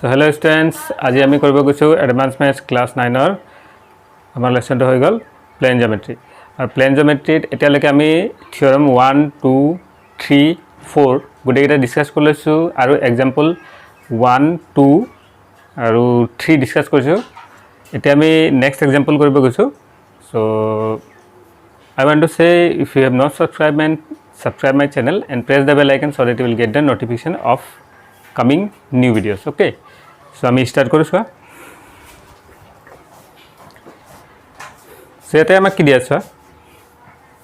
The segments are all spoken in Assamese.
So hello students, আজি আমি কৰিব গৈছো এডভান্স ম্যাথছ ক্লাস 9 ৰ আমাৰ লেসনটো হৈ গল প্লেন জিওমেট্ৰি আৰু প্লেন জিওমেট্ৰিত এতিয়ালৈকে আমি থিওৰাম 1 2 3 4 গুটেইটা ডিসকাস কৰিছো আৰু এক্সাম্পল 1 2 আৰু 3 ডিসকাস কৰিছো এতিয়া আমি নেক্সট এক্সাম্পল কৰিব গৈছো so I want to say if you have not subscribe my channel and press the bell icon so that you will get the notification of coming new videos. Okay, so আমি start কৰো সোয়া সেটা আমাক কি দিয়া আছে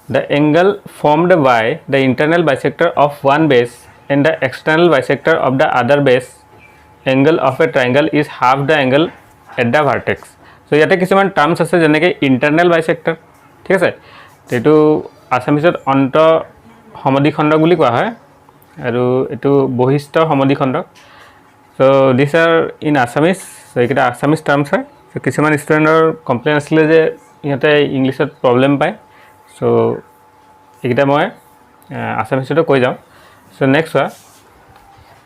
the angle formed by the internal bisector of one base and the external bisector of the other base angle of a triangle is half the angle at the vertex. So ইয়াতে কিছুমান টার্মস আছে যেনেকৈ internal bisector ঠিক আছে এটো আসামিছত অন্ত সমদ্বিখণ্ড বুলি কোৱা হয় আৰু এটো বহিষ্ঠ সমদ্বিখণ্ড so these are in Assamese so এটা Assamese terms হয় so কিছুমান ষ্টুডেন্টৰ কমপ্লেইন আছিল যে ইহতে ইংলিশত প্ৰবলেম পায় so এইটা মই আসামিছত কৈ যাও so next হয়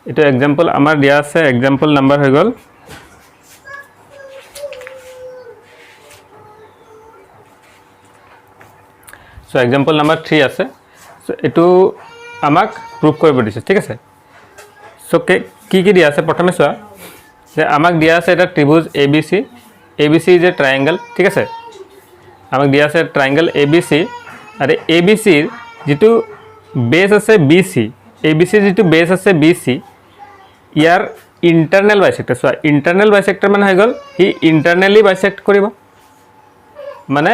এটো एग्जांपल আমাৰ দিয়া আছে एग्जांपल নাম্বাৰ হৈ গল so example number 3 আছে so এটো আমাক প্রুফ কৰিব দিছে ঠিক আছে so কি দিয়া আছে প্ৰথমে সোয়া যে আমাক দিয়া আছে এটা ত্ৰিভুজ ABC is a triangle ঠিক আছে আমাক দিয়া আছে ট্ৰায়াঙ্গেল ABC আৰু ABC ৰ যেটো বেস আছে BC ABC যেটো বেস আছে BC ইয়াৰ ইন্টাৰনাল বাইসেক্টৰ সোয়া ইন্টাৰনাল বাইসেক্টৰ মানে হৈ গল হি ইন্টাৰনালি বাইসেক্ট কৰিব মানে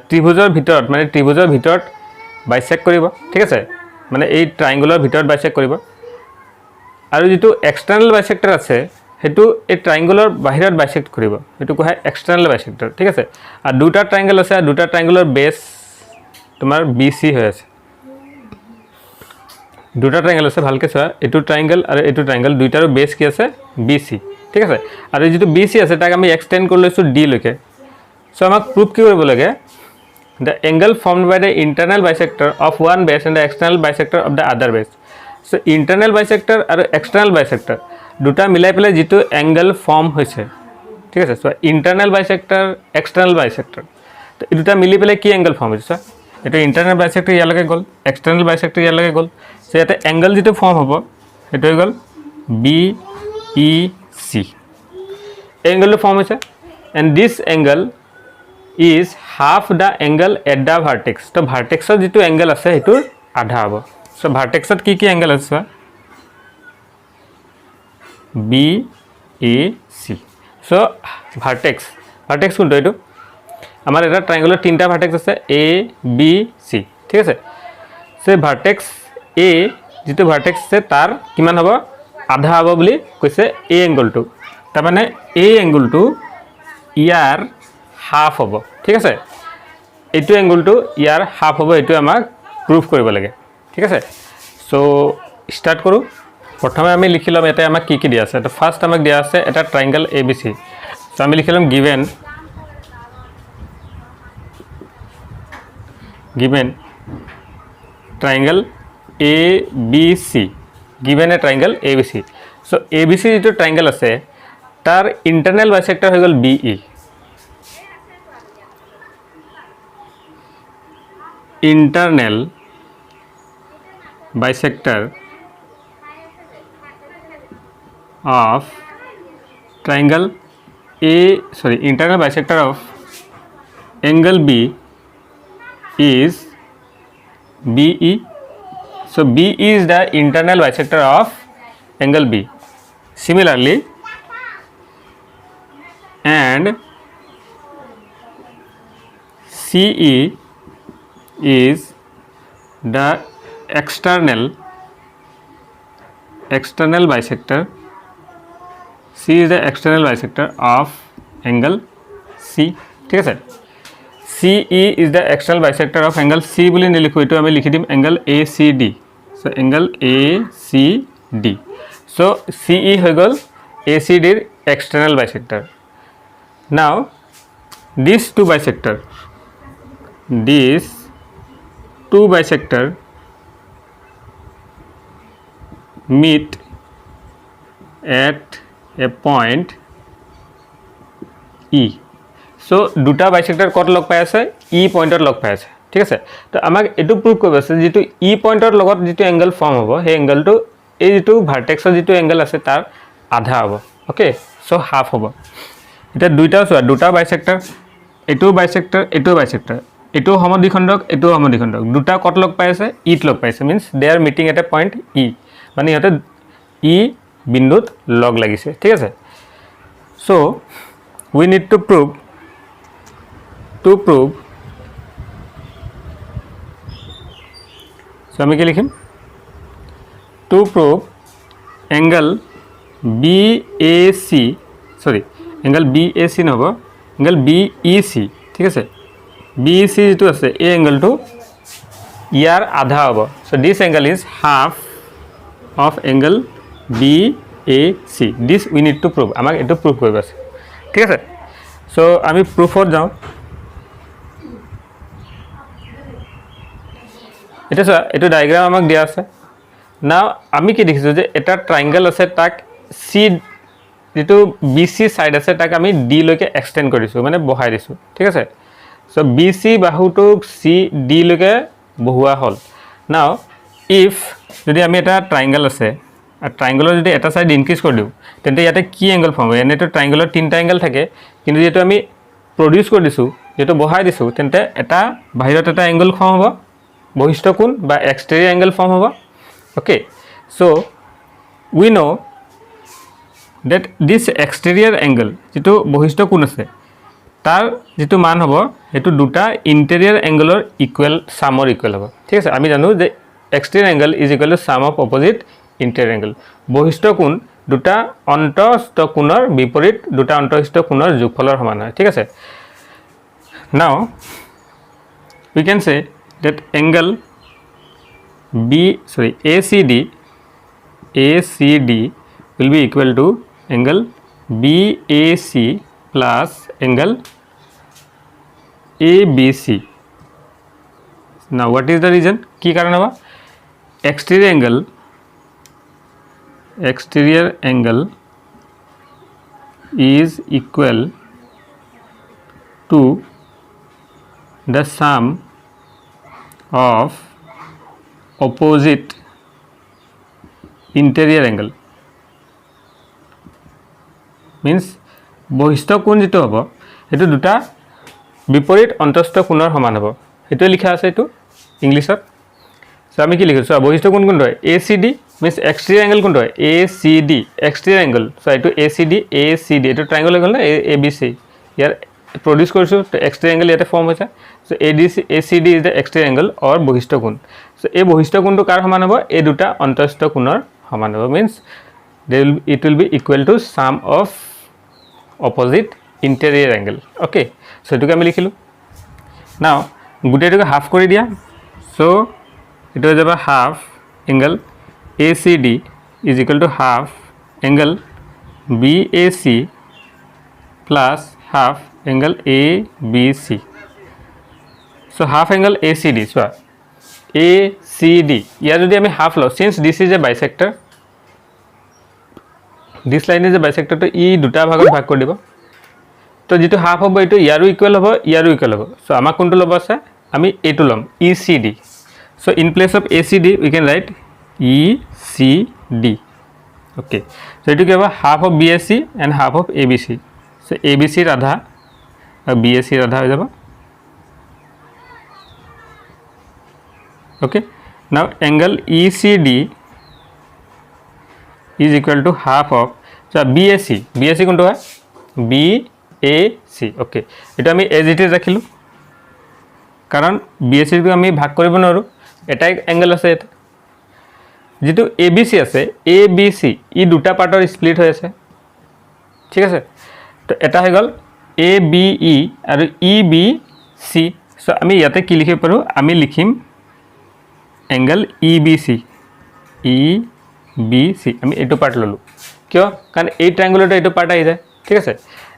ত্ৰিভুজৰ ভিতৰত বাইসেক্ট কৰিব ঠিক আছে মানে এই ট্ৰায়াঙ্গলৰ ভিতৰত বাইসেক্ট কৰিব আৰু যেটো এক্সটাৰ্নাল বাইসেক্টৰ আছে হেতু এই ট্ৰায়াঙ্গলৰ বাহিৰত বাইসেক্ট কৰিব হেতু কোৱা এক্সটাৰ্নাল বাইসেক্টৰ ঠিক আছে আৰু দুটা ট্ৰায়াঙ্গল আছে দুটা ট্ৰায়াঙ্গলৰ বেস তোমাৰ BC হৈ আছে দুটা ট্ৰায়াঙ্গল আছে ভালকে চোৱা এটো ট্ৰায়াঙ্গল আৰু এটো ট্ৰায়াঙ্গল দুইটাৰো বেস কি আছে BC ঠিক আছে আৰু যেটো BC আছে তাক আমি এক্সটেন্ড কৰি লৈছো D লৈকে so আমাক প্ৰুফ কি কৰিব লাগে the angle formed by the internal bisector of one base and the external bisector of the other base so internal bisector আৰু external bisector দুটা মিলাই পেলাই যেটো angle form হৈছে ঠিক আছে so internal bisector external bisector তো এই দুটা মিলি পেলাই কি angle form হৈছে এটা internal bisector ইয়ালৈকে গল external bisector ইয়ালৈকে গল so এটা angle যেটো form হ'ব এটা হৈ গল BEC angle form হৈছে and this angle is half the angle at the vertex তো ভার্টেক্সত যেটো angle আছে হেতুৰ আধা হ'ব so ভাৰ্টেক্সত কি angle আছে BEC so vertex কোনটো এটো আমাৰ এটা ট্ৰায়াঙ্গলৰ তিনটা ভাৰ্টেক্স আছে ABC ঠিক আছে সে ভাৰ্টেক্স A যেটো ভাৰ্টেক্স আছে তাৰ কিমান হ'ব আধা হ'ব বুলি কৈছে এই এংগলটো তাৰ মানে এই এংগলটো ইয়াৰ হাফ হ'ব ঠিক আছে এইটো এংগলটো ইয়াৰ হাফ হ'ব এটো আমাক প্ৰুফ কৰিব লাগে ঠিক আছে সো স্টাৰ্ট কৰো প্ৰথমে আমি লিখিলাম এটা আমাক কি দিয়া আছে তো ফার্স্ট আমাক দিয়া আছে এটা ট্রায়াঙ্গেল ABC সো আমি লিখিলাম given triangle ABC given a triangle ABC so ABC যেটো ট্রায়াঙ্গেল আছে তাৰ ইন্টারনাল বাইসেক্টর হৈ গল BE internal bisector of internal bisector of angle B is BE so BE is the internal bisector of angle B similarly and CE is the external bisector C is the external bisector of angle C ঠিক আছে CE is the external bisector of angle C বুলি নিলিখো এটো আমি লিখি দিম angle ACD so angle ACD so CE হৈ গল ACD ৰ external bisector now these two bisector meet at a point E. So দুটা বাইসেক্টৰ কত লগ পাই আছে E পইণ্টত লগ পাই আছে ঠিক আছে তো আমাক এটো প্ৰুভ কৰিব আছে যেটো E পইণ্টৰ লগত যেটো এংগল ফৰ্ম হ'ব সেই এংগলটো এই যেটো ভাৰ্টেক্সৰ যেটো এংগল আছে তাৰ আধা হ'ব ওকে সো হাফ হ'ব এটা দুটা বাইসেক্টৰ এটো বাইসেক্টৰ এটো সমদ্বিখণ্ডক এটো সমদ্বিখণ্ডক দুটা কত লগ পাই আছে ইত লগ পাইছে means they are meeting at a point ই মানে ইহতে ই বিন্দুত লগ লাগিছে ঠিক আছে so we need to prove so আমি কি লিখিম to prove angle BAC angle BAC নহব angle BEC ঠিক আছে BEC যেটো আছে এই এংগলটো ইয়াৰ আধা হ'ব so this angle is half of angle BAC this we need to prove আমাক এটো prove কৰিব আছে ঠিক আছে সো আমি প্রুফত যাও এটা সা এটো ডায়াগ্রাম আমাক দিয়া আছে নাও আমি কি দেখিছো যে এটা ট্রায়াঙ্গল আছে তাক সি যেটো বিসি সাইড আছে তাক আমি ডি লৈকে এক্সটেন্ড কৰিছো মানে বহাই দিছো ঠিক আছে সো বিসি বাহুটো সি ডি লৈকে বহুৱা হল নাও ইফ যদি আমি এটা ট্ৰায়াঙ্গল আছে আৰ ট্ৰায়াঙ্গলৰ যদি এটা সাইড ইনক্ৰিজ কৰি দিও তেন্তে ইয়াতে কি এংগল ফৰ্ম হয় এনেটো ট্ৰায়াঙ্গলৰ তিনটা এংগল থাকে কিন্তু যেটো আমি প্ৰডিউস কৰি দিছো যেটো বহাই দিছো তেন্তে এটা বাহিৰত এটা এংগল ফৰ্ম হ'ব বহিষ্ঠ কোণ বা এক্সটেৰিয়ৰ এংগল ফৰ্ম হ'ব okay so we know that this exterior angle যেটো বহিষ্ঠ কোণ আছে তাৰ যেটো মান হ'ব এটো দুটা ইন্টেৰিয়ৰ এংগলৰ ইকুৱেল সামৰ ইকুৱেল হ'ব ঠিক আছে আমি জানো যে exterior angle is equal to sum of opposite interior angle বহিষ্ঠ কোণ দুটা অন্তঃস্থ কোণৰ বিপৰীত দুটা অন্তঃস্থ কোণৰ যোগফলৰ সমান হয় ঠিক আছে now we can say that angle ACD will be equal to angle BAC plus angle ABC now what is the reason কি কারণ হবে exterior angle is equal to the sum of opposite interior angle means বহিষ্ঠ কোণ যেটো হ'ব এটো দুটা বিপৰীত অন্তঃস্থ কোণৰ সমান হ'ব এটো লিখা আছে এটো ইংলিশত সো আমি কি লিখিছো বহিষ্ঠ কোণ কোনটো হয় ACD means exterior angle কোনটো হয় ACD exterior angle সো এটো ACD এটো ট্রায়াঙ্গল হৈ গল না ABC ইয়াৰ produce কৰিছো তো exterior angle ইয়াতে ফৰ্ম হৈছে so ACD is the exterior angle or বহিষ্ঠ কোণ সো এই বহিষ্ঠ কোণটো কাৰ সমান হ'ব এই দুটা অন্তঃস্থ কোণৰ সমান হ'ব means it will be equal to sum of opposite interior angle okay so এটুকে আমি লিখিলো now গুটেটোকে হাফ কৰি দিয়া so it হৈ যাব half angle ACD is equal to half angle BAC plus half angle ABC so half angle ACD so ACD ইয়াৰ যদি আমি half লও since this is a bisector this line is a bisector তো ই দুটা ভাগত ভাগ কৰি দিব তো যেটো হাফ হ'ব এটো ইয়াৰো ইকুৱেল হ'ব ইয়াৰো ইকুৱেল হ'ব সো আমাক কোনটো লব আছে আমি এটো লম ECD so in place of ACD we can write ECD okay so এটো কি হ'ব half of BAC and half of ABC so ABC ৰ আধা আৰু BAC ৰ আধা হৈ যাব okay now angle ECD is equal to half of so BAC কোনটো হয় BAC okay এটা আমি as it is ৰাখিলো কাৰণ BAC ক আমি ভাগ কৰিব নোৱাৰো এটা এংগল আছে এটা যেটো ABC আছে ABC ই দুটা পাৰ্টৰ স্প্লিট হৈ আছে ঠিক আছে তো এটা হৈ গল ABE আৰু EBC সো আমি ইয়াতে কি লিখিব পাৰো আমি লিখিম angle EBC আমি এটো পাৰ্ট ললো কিয় কাৰণ এই ট্রায়াঙ্গলটো এটো পার্ট আই যায় ঠিক আছে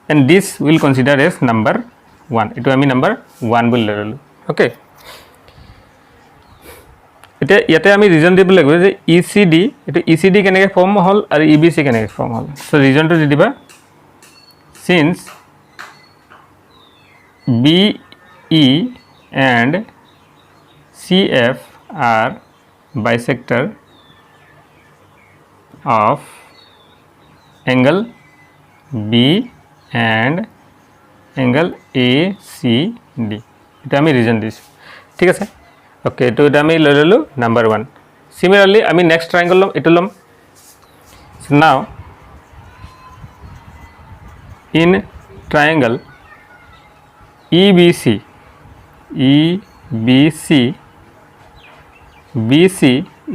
and this will consider as number 1 এটো আমি number 1 বুলি ললো okay এতিয়া ইয়াতে আমি ৰিজন দিব লাগিব যে ECD এটো ECD কেনেকৈ ফৰ্ম হ'ল আৰু EBC কেনেকৈ ফৰ্ম হ'ল সো ৰিজনটো দি দিবা since BE and CF are bisector of angle B and angle ACD এটা আমি রিজন দিছো ঠিক আছে ওকে তো এটা আমি লৈ ললো নাম্বার 1 সিমিলারলি আমি নেক্সট ট্রায়াঙ্গল লম এটো লম so now in triangle EBC BC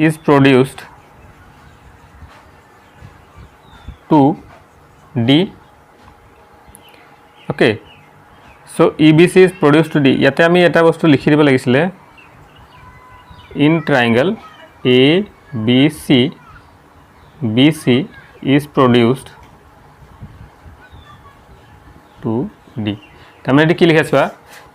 is produced to D okay so EBC is produced to D ইয়াতে আমি এটা বস্তু লিখি দিব লাগিছিলে in triangle ABC BC is produced to D তার মানে কি লিখা আছে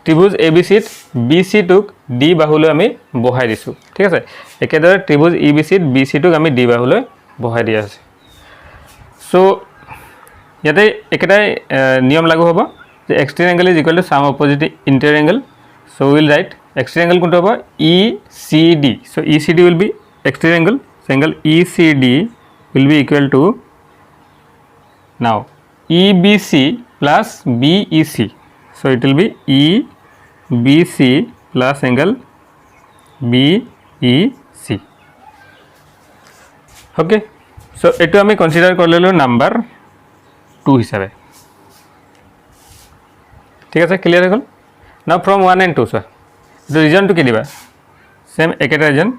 ত্রিভুজ ABC ত BC টুক D বাহুলৈ আমি বহাই দিছো ঠিক আছে একেদৰে ত্রিভুজ EBC ত BC টুক আমি D বাহুলৈ বহাই দিয়া আছে সো ইয়াতে একেটাই নিয়ম লাগু হ'ব যে exterior angle is equal to sum opposite interior angle so we will write exterior angle কোনটো হ'ব ECD so ECD will be exterior angle so angle ECD will be equal to now EBC plus BEC so it will be EBC plus angle BEC okay so eto ami consider korlelo number 2 hisabe ঠিক আছে clear hall now from 1 and 2 sir the region to ki diba same eketa region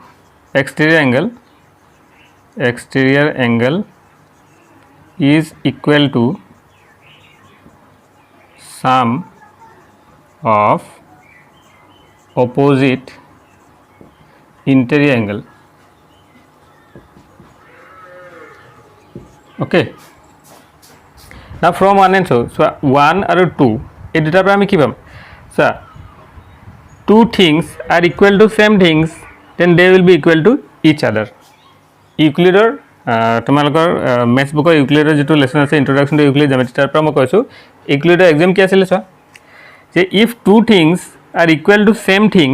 exterior angle is equal to sum of opposite interior angle okay now from 1 and 2 so 1 and 2 এই দুটাৰ পৰা আমি কি পাম so two things are equal to same things then they will be equal to each other ইউক্লিডৰ তোমালোকৰ ম্যাথছ বুকৰ ইউক্লিডৰ যেটো লেসন আছে ইন্ট্ৰোডাকশন টু ইউক্লিড জ্যামিতি তাৰ পৰা মই কৈছো ইউক্লিডৰ এক্সাম কি আছিল চোৱা যে if two things are equal to same thing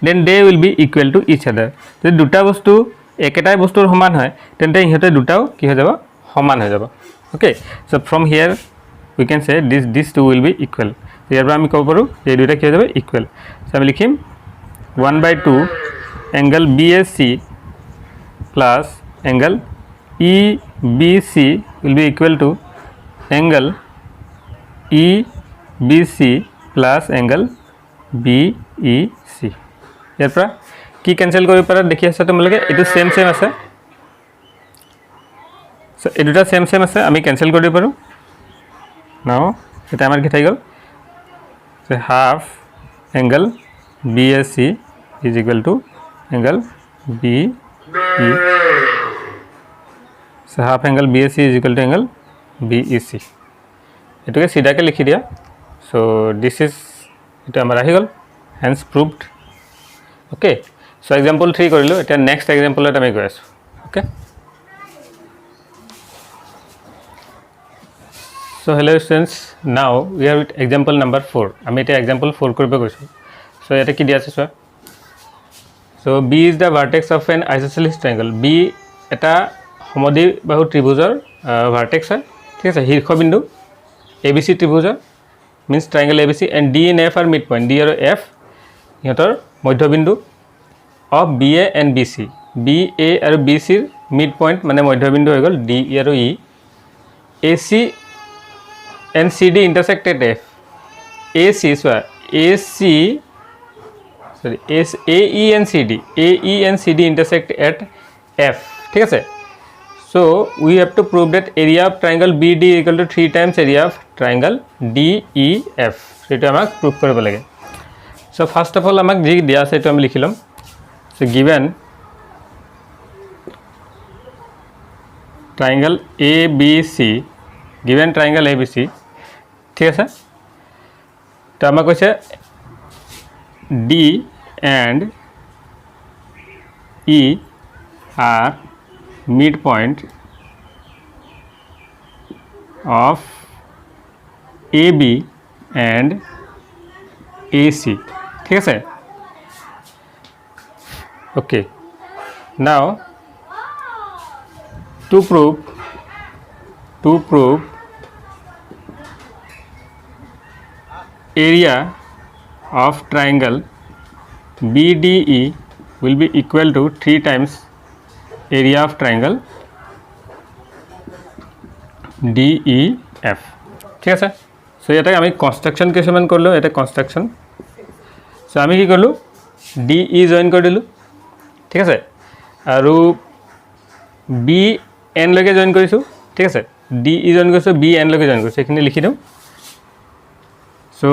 then they will be equal to each other যদি দুটা বস্তু একেটাই বস্তুৰ সমান হয় তেন্তে ইহতে দুটাও কি হৈ যাব সমান হৈ যাব okay so from here we can say this two will be equal so ইয়াৰ পৰা আমি ক'ব পাৰো যে দুটা কি হৈ যাব equal so আমি লিখিম 1/2 angle BAC plus angle EBC will be equal to angle EBC plus angle BEC ইয়াৰ পৰা কি ক্যান্সেল কৰিব পাৰা দেখি আছে তোমালোকে এটো সেম আছে সো এই দুটা সেম আছে আমি ক্যান্সেল কৰিব পাৰো নাও এটা আমাৰ কি থাই গল so half angle BAC is equal to angle BE so half angle BAC is equal to angle BEC এটোকে সিধাকে লিখি দিয়া so this is এটা আমাৰ আহি গল hence proved okay so example 3 কৰিলো এটা next example এটা আমি গৈ আছো okay so hello students now we are with example number 4 আমি এটা example 4 কৰিব গৈছো so এটা কি দিয়া আছে চোৱা so B is the vertex of an isosceles triangle B এটা সমদ্বিবাহু ত্ৰিভুজৰ vertex হয় ঠিক আছে শীৰ্ষবিন্দু ABC ত্ৰিভুজৰ means triangle ABC and D and F are midpoint D আৰু F ইহতৰ মধ্যবিন্দু of BA and BC BA আৰু BC ৰ midpoint মানে মধ্যবিন্দু হৈ গল D আৰু E AC and CD intersect at F AC so AC sorry AE and CD intersect at F ঠিক আছে so we have to prove that area of triangle BD equal to 3 times area of triangle DEF সেটা আমাক প্রুফ কৰিব লাগে so first of all আমাক যি দিয়া আছে এটা আমি লিখিলাম so given triangle ABC ঠিক আছে তো আমাক কৈছে D and E are midpoint of AB and AC ঠিক আছে okay now to prove area of triangle BDE will be equal to 3 times area of triangle DEF ঠিক আছে সো এটা আমি কনস্ট্রাকশন কিছুমান করলো এটা কনস্ট্রাকশন সো আমি কি করলো DE জয়েন কৰি দিলো ঠিক আছে আৰু BN লৈকে জয়েন কৰিছো ঠিক আছে DE জয়েন কৰিছো BN লৈকে জয়েন কৰিছো এখিনি লিখি দিও সো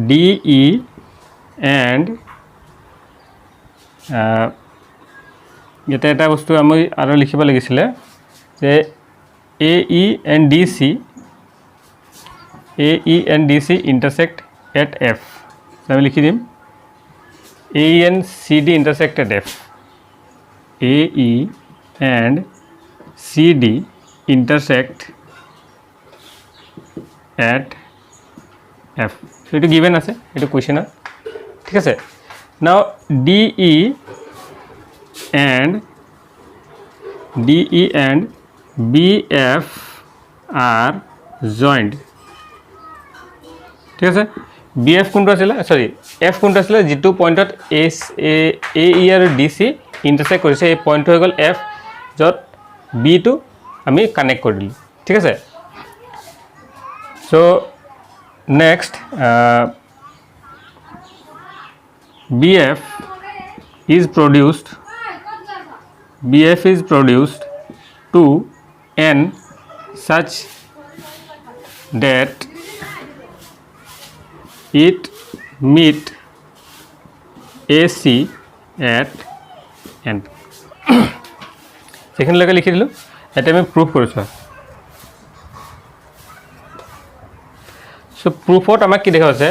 DE and এটা বস্তু আমি আৰু লিখিব লাগিছিলে যে AE and DC intersect at F so আমি লিখি দিম AE and CD intersect at F AE and CD intersect at F so it is given আছে এটা কোশ্চেন ঠিক আছে now DE and BF are joined ঠিক আছে BF কোনটো আছিল সৰি F কোনটো আছিল যেটো পয়েন্টত AE আৰু DC ইন্টাৰসেক্ট কৰিছে এই পয়েন্ট হৈ গল F যত B টো আমি কানেক্ট কৰি দিলো ঠিক আছে so next BF is produced to N such that it meet AC at N সেখানে লাগা লিখি দিলো এটা আমি প্রুফ কৰিছো সো প্ৰুফত আমাক কি দেখা আছে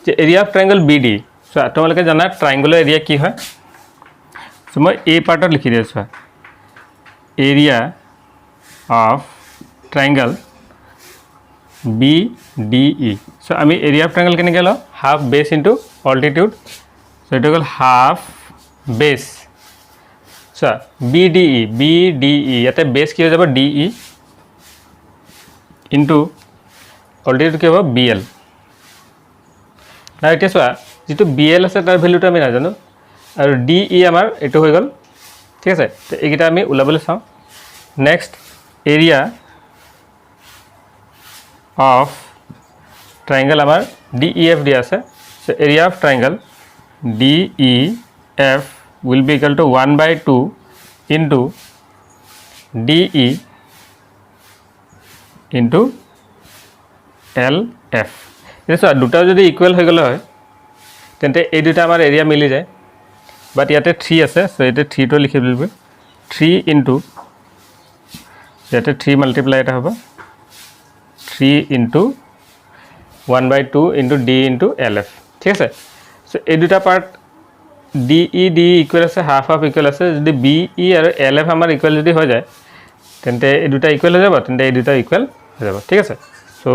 যে এৰিয়া অফ ট্ৰায়াঙ্গল BD সো তোমালোকে জানা ট্ৰায়াঙ্গলৰ এৰিয়া কি হয় সো মই এই পাৰ্টত লিখি দিছো area of triangle BDE so আমি area of triangle কেনে গেল half base into altitude so এটা গল half base so BDE ইয়াতে base কি হৈ যাব DE into altitude কি হ'ব BL না এটা সোয়া যেটো BL আছে তাৰ ভ্যালুটো আমি নাজানো আৰু DE আমাৰ এটো হৈ গল ঠিক আছে তো এইটা আমি উলাবলৈ চাও নেক্সট এরিয়া অফ ট্রায়াঙ্গল আমার DEF দিয়া আছে so area of triangle DEF will be equal to 1/2 into DE into LF এসো দুটা যদি ইকুয়াল হৈ গল হয় তেন্তে এই দুটা আমাৰ এরিয়া মিলি যায় বাট ইয়াতে 3 আছে সো এতে 3 টো লিখি দিলবে 3 into ইয়াতে 3 মাল্টিপ্লাই এটা হ'ব 3 into 1/2 into D into LF ঠিক আছে সো এই দুটা পার্ট DE ইকুয়াল আছে হাফ হাফ ইকুয়াল আছে যদি BE আৰু LF আমাৰ ইকুয়াল যদি হৈ যায় তেন্তে এই দুটা ইকুয়াল হৈ যাব তেন্তে এই দুটা ইকুয়াল হৈ যাব ঠিক আছে সো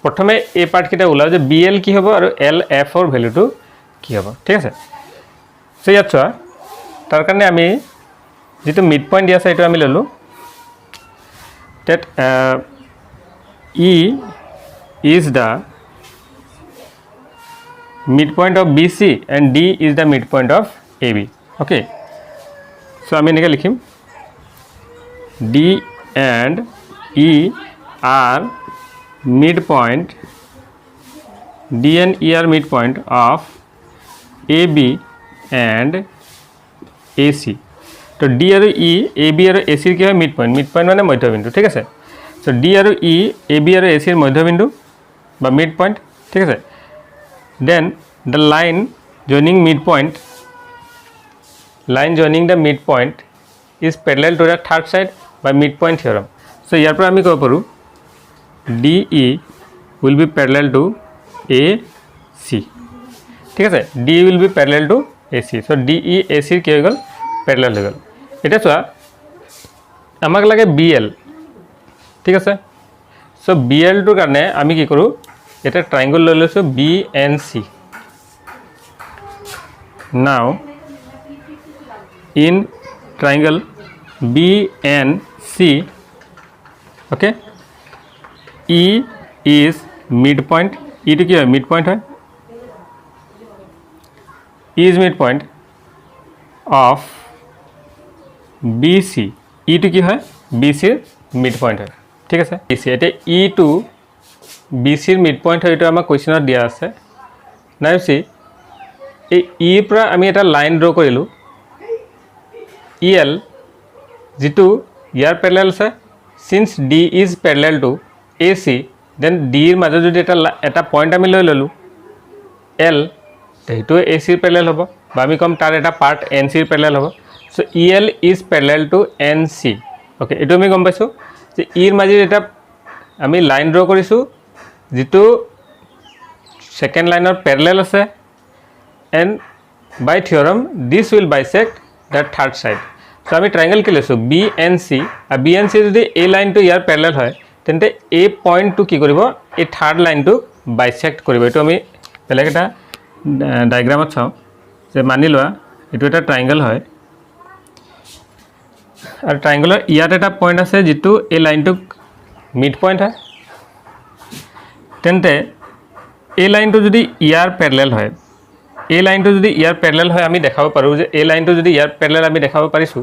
প্ৰথমে এই পাৰ্ট কিটা ওলাও যে BL কি হ'ব আৰু LF ৰ ভ্যালুটো কি হ'ব ঠিক আছে সো ইয়াত চোৱা তাৰ কাৰণে আমি যেটো মিড পয়েন্ট দিয়া আছে এটা আমি ললো that E is the midpoint of BC and D is the midpoint of AB okay so আমি এনেকৈ লিখিম D and E are midpoint D and E are midpoint of AB and AC তো D আৰু E AB আৰু AC ৰ কি হয় মিড পয়েন্ট মানে মধ্যবিন্দু ঠিক আছে সো D আৰু E AB আৰু AC ৰ মধ্যবিন্দু বা মিড পয়েন্ট ঠিক আছে then the line joining the midpoint is parallel to the third side by midpoint theorem so ইয়াৰ পৰা আমি ক'ব পাৰো DE will be parallel to AC ঠিক আছে D will be parallel to AC so DE AC ৰ কি হৈ গল প্যাৰালাল হৈ গ'ল এটা চোৱা আমাক লাগে BL ঠিক আছে সো BL টোৰ কাৰণে আমি কি কৰো এটা ট্ৰায়াঙ্গল লৈ লৈছো BNC now in triangle BNC okay E is midpoint E to কি হয় midpoint হয় E is midpoint of BC E to কি হয় BC এর midpoint হয় ঠিক আছে BC এটা E to BC এর midpoint হয় এটা আমাক কোৱেশ্চনত দিয়া আছে নাও সি এই E পৰা আমি এটা লাইন ড্ৰ কৰিলো EL যেটো ইয়াৰ প্যাৰালাল আছে since D is parallel to AC then D এর মাঝে যদি এটা পয়েন্ট আমি লৈ ললো L সেইটো AC এর প্যারালাল হ'ব বা আমি কম তার এটা পার্ট NC এর প্যারালাল হ'ব so EL is parallel to NC okay এটো আমি গম পাইছো যে E এর মাঝে এটা আমি লাইন ড্ৰ কৰিছো যেটো সেকেন্ড লাইনৰ প্যারালাল আছে and by theorem this will bisect the third side so আমি ট্রায়াঙ্গল কি লৈছো BNC আর BNC যদি এই লাইনটো ইয়াৰ প্যাৰালাল হয় তেন্তে এই পয়েন্টটো কি কৰিব এই থাৰ্ড লাইনটো বাইসেক্ট কৰিব এটো আমি বেলেগ এটা ডায়াগ্ৰামত চাও যে মানি লোৱা এটো এটা ট্ৰায়াঙ্গল হয় আৰ ট্ৰায়াঙ্গলৰ ইয়াত এটা পয়েন্ট আছে যেটো এই লাইনটো মিড পয়েন্ট হয় তেন্তে এই লাইনটো যদি ইয়াৰ প্যাৰালাল হয় এই লাইনটো যদি ইয়াৰ প্যাৰালাল হয় আমি দেখাব পাৰো যে এই লাইনটো যদি ইয়াৰ প্যাৰালাল আমি দেখাব পাৰিছো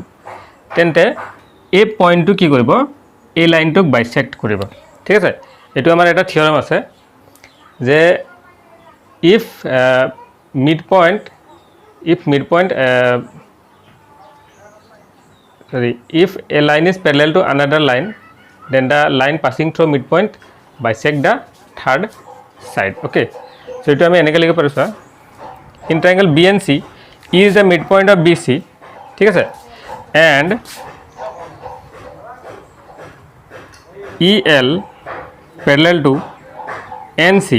তেন্তে এই পয়েন্টটো কি কৰিব এই লাইনটোক বাইসেক্ট কৰিব ঠিক আছে এটো আমাৰ এটা থিওৰাম আছে যে if midpoint if a line is parallel to another line then the line passing through midpoint bisect the third side okay so এটো আমি এনেকৈ লিখিব পাৰিছো in triangle BNC E is the midpoint of BC ঠিক আছে and EL parallel to NC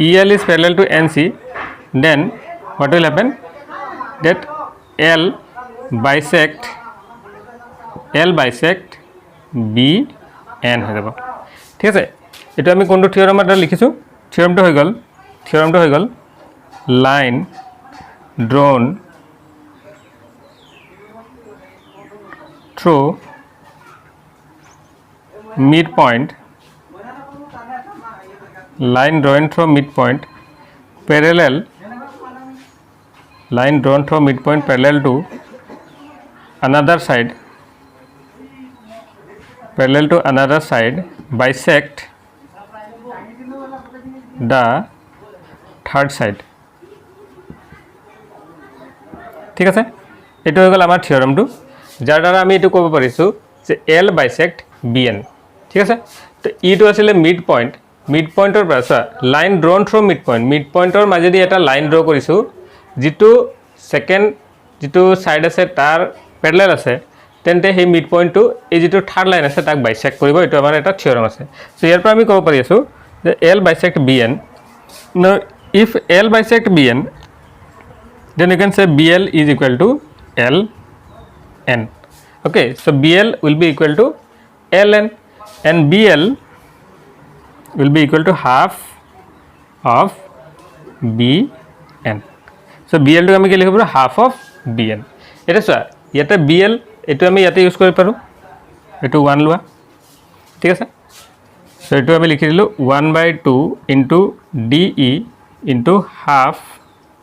EL is parallel to NC then what will happen that L bisect BN হৈ যাব ঠিক আছে এটো আমি কোনটো থিওৰাম এটা লিখিছো থিওৰামটো হৈ গল line drawn through midpoint parallel to another side bisect the third side ঠিক আছে এটো হৈ গল আমাৰ থিওৰামটো যাৰ দ্বাৰা আমি এটো ক'ব পাৰিছো যে L bisect BN ঠিক আছে তো ইটো আছিল মিড পয়েন্টৰ পৰা লাইন ড্ৰন থ্ৰু মিড পয়েন্টৰ মাজেদি এটা লাইন ড্ৰ কৰিছো যেটো সেকেন্ড যেটো সাইড আছে তাৰ প্যাৰালাল আছে তেন্তে সেই মিড পয়েন্টটো এই যেটো থাৰ্ড লাইন আছে তাক বাইসেক্ট কৰিব এটো আমাৰ এটা থিওৰাম আছে সো ইয়াৰ পৰা আমি ক'ব পাৰি আছো যে L bisect BN now if L bisect BN then you can say BL is equal to LN okay so BL will be equal to LN and BL will be equal to half of BN so BL to আমি কি লিখিব half of BN এটা চোৱা ইয়াতে BL এটো আমি ইয়াতে ইউজ কৰিব পাৰো এটো 1 লোৱা ঠিক আছে সো এটো আমি লিখি দিলো 1/2 into DE into half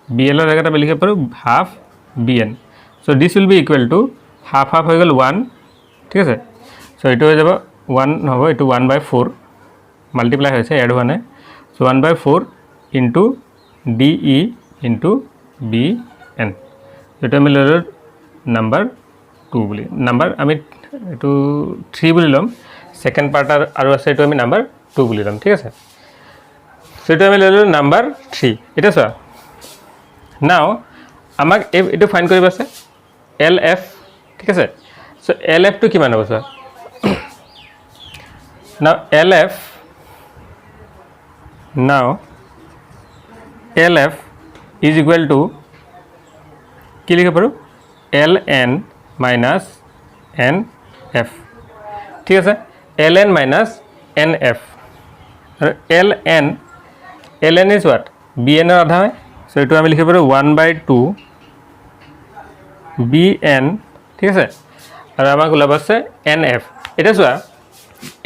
BL এর জায়গাটা আমি লিখে পারো half BN so this will be equal to half হৈ গল 1 ঠিক আছে সো এটো হৈ যাব 1 হ'ব এটো 1/4 মাল্টিপ্লাই হৈছে এড হোৱা নাই so 1/4 into DE into BN এটো আমি ললো নাম্বার 2 বুলি নাম্বার আমি এটো 3 বুলি লম সেকেন্ড পার্ট আৰু আছে এটো আমি নাম্বার 2 বুলি লম ঠিক আছে সো এটো আমি ললো নাম্বার 3 এটা চোৱা now আমাক এটো ফাইন্ড কৰিব আছে LF ঠিক আছে সো LF to কিমান হ'ব sir now LF is equal to কি লিখিব পাৰো LN মাইনাছ এন এফ ঠিক আছে L N minus N F আৰু L N is what B এনৰ আধা হয় চ' এইটো আমি লিখিব পাৰোঁ 1/2 বি এন ঠিক আছে আৰু আমাক ওলাব আছে এন এফ এতিয়া চোৱা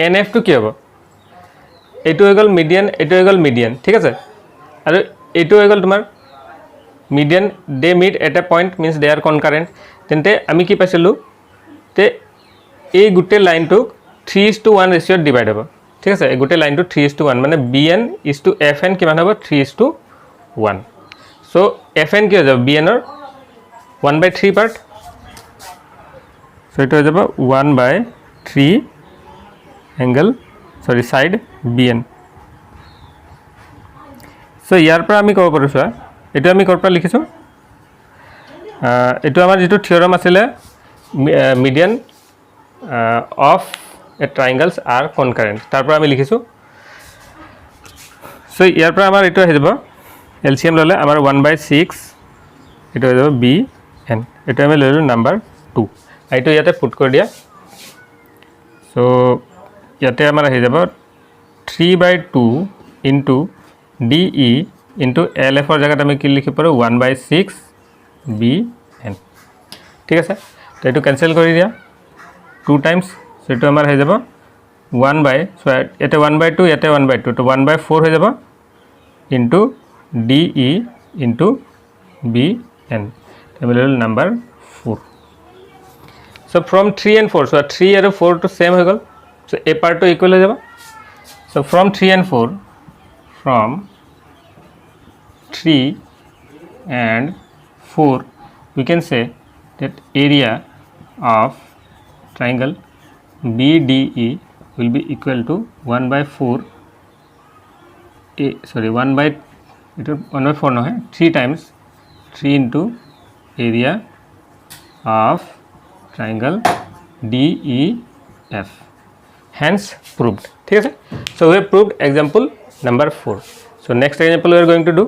এন এফটো কি হ'ব এইটো হৈ গ'ল মিডিয়ান এইটো হৈ গ'ল মিডিয়ান ঠিক আছে আৰু এইটো হৈ গ'ল তোমাৰ median they meet at a point means they are concurrent তেন্তে আমি কি পাইছিলোঁ তে এই গোটেই লাইনটোক 3:1 ৰেচিঅ'ত ডিভাইড হ'ব ঠিক আছে এই গোটেই লাইনটো 3:1 মানে B N is to F N কিমান হ'ব 3:1 চ' এফ এন কি হৈ যাব বি এনৰ 1/3 পাৰ্ট চ' এইটো হৈ যাব 1/3 এংগল সৰি সাইড বি এন চ' ইয়াৰ পৰা আমি ক'ব পাৰোঁ চোৱা এইটো আমি ক'ৰ পৰা লিখিছোঁ এইটো আমাৰ যিটো থিয়ৰম আছিলে মিডিয়ান অফ এ ট্ৰাইংগলছ আৰ কনকাৰেণ্ট তাৰ পৰা আমি লিখিছোঁ চ' ইয়াৰ পৰা আমাৰ এইটো আহি যাব এল চি এম ল'লে আমাৰ 1/6 এইটো হৈ যাব বি এন এইটো আমি লৈ ল'লোঁ নাম্বাৰ 2 এইটো ইয়াতে পুট কৰি দিয়া চ' ইয়াতে আমাৰ আহি যাব 3/2 into D E into L এফৰ জেগাত আমি কি লিখিব পাৰোঁ 1/6 বি এন ঠিক আছে তো এইটো কেনচেল কৰি দিয়া 2 টাইমছ সেইটো আমাৰ হৈ যাব 1/2 ইয়াতে 1/2 ইয়াতে 1/2 তো 1/4 হৈ যাব into D E into B N আমি লৈ ল'লোঁ নাম্বাৰ 4 চ' ফ্ৰম 3 and 4 চ' 3 আৰু 4 টো সেম হৈ গ'ল চ' এই পাৰ্টটো ইকুৱেল হৈ যাব চ' from 3 and 4 from 3 and 4 we can say that area of triangle BDE will be equal to 1/4 1/4 no 3 times 3 into area of triangle DEF hence proved ठीक है so we have proved example number 4 so next example we are going to do